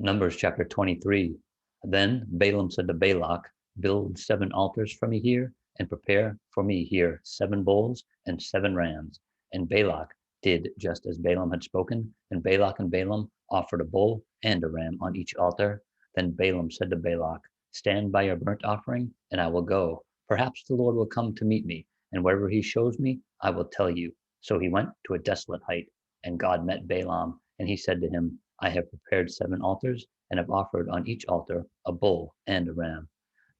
Numbers chapter 23. Then Balaam said to Balak, build 7 altars for me here, and prepare for me here 7 bulls and 7 rams. And Balak did just as Balaam had spoken, and Balak and Balaam offered a bull and a ram on each altar. Then Balaam said to Balak, stand by your burnt offering, and I will go. Perhaps the Lord will come to meet me, and wherever he shows me, I will tell you. So he went to a desolate height, and God met Balaam, and he said to him, I have prepared 7 altars, and have offered on each altar a bull and a ram.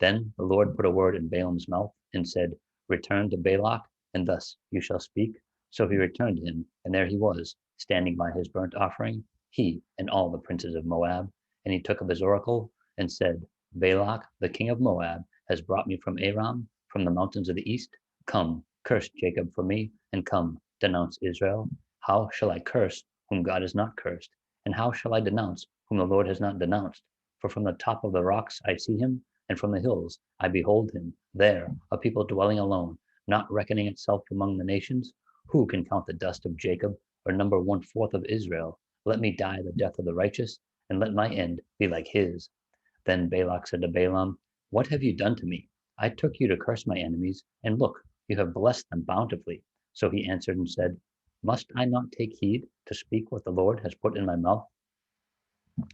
Then the Lord put a word in Balaam's mouth, and said, return to Balak, and thus you shall speak. So he returned to him, and there he was, standing by his burnt offering, he and all the princes of Moab. And he took up his oracle, and said, Balak, the king of Moab, has brought me from Aram, from the mountains of the east. Come, curse Jacob for me, and come, denounce Israel. How shall I curse whom God has not cursed? And how shall I denounce whom the Lord has not denounced? For from the top of the rocks I see him, and from the hills I behold him. There, a people dwelling alone, not reckoning itself among the nations. Who can count the dust of Jacob, or number 1/4 of Israel? Let me die the death of the righteous, and let my end be like his. Then Balak said to Balaam, what have you done to me? I took you to curse my enemies, and look, you have blessed them bountifully. So he answered and said, must I not take heed to speak what the Lord has put in my mouth?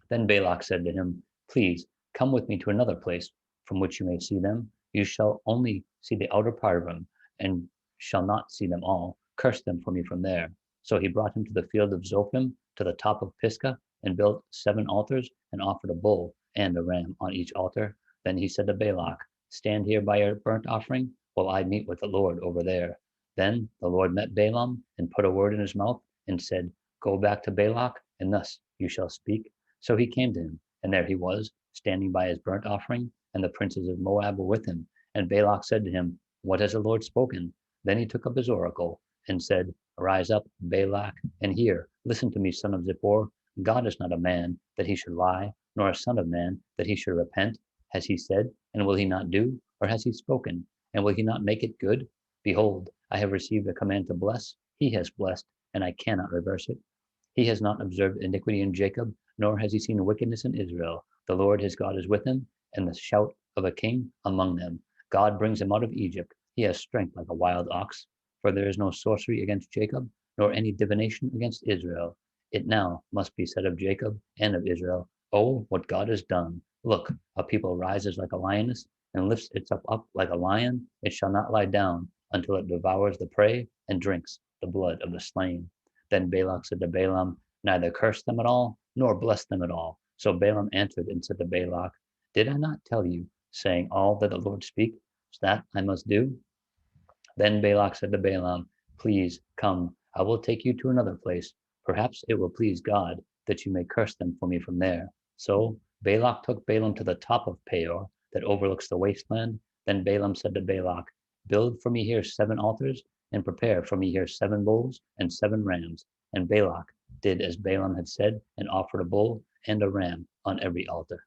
Then Balak said to him, please come with me to another place from which you may see them. You shall only see the outer part of them, and shall not see them all. Curse them for me from there. So he brought him to the field of Zophim, to the top of Pisgah, and built 7 altars, and offered a bull and a ram on each altar. Then he said to Balak, stand here by your burnt offering, while I meet with the Lord over there. Then the Lord met Balaam, and put a word in his mouth, and said, go back to Balak, and thus you shall speak. So he came to him, and there he was, standing by his burnt offering, and the princes of Moab were with him. And Balak said to him, what has the Lord spoken? Then he took up his oracle, and said, rise up, Balak, and hear. Listen to me, son of Zippor. God is not a man, that he should lie, nor a son of man, that he should repent. Has he said, and will he not do? Or has he spoken, and will he not make it good? Behold, I have received a command to bless. He has blessed, and I cannot reverse it. He has not observed iniquity in Jacob, nor has he seen wickedness in Israel. The Lord his God is with him, and the shout of a king among them. God brings him out of Egypt. He has strength like a wild ox. For there is no sorcery against Jacob, nor any divination against Israel. It now must be said of Jacob and of Israel, oh, what God has done. Look, a people rises like a lioness, and lifts itself up like a lion. It shall not lie down until it devours the prey, and drinks the blood of the slain. Then Balak said to Balaam, neither curse them at all, nor bless them at all. So Balaam answered and said to Balak, did I not tell you, saying all that the Lord speaks, that I must do? Then Balak said to Balaam, please come, I will take you to another place. Perhaps it will please God that you may curse them for me from there. So Balak took Balaam to the top of Peor, that overlooks the wasteland. Then Balaam said to Balak, build for me here 7 altars, and prepare for me here 7 bulls and 7 rams. And Balak did as Balaam had said, and offered a bull and a ram on every altar.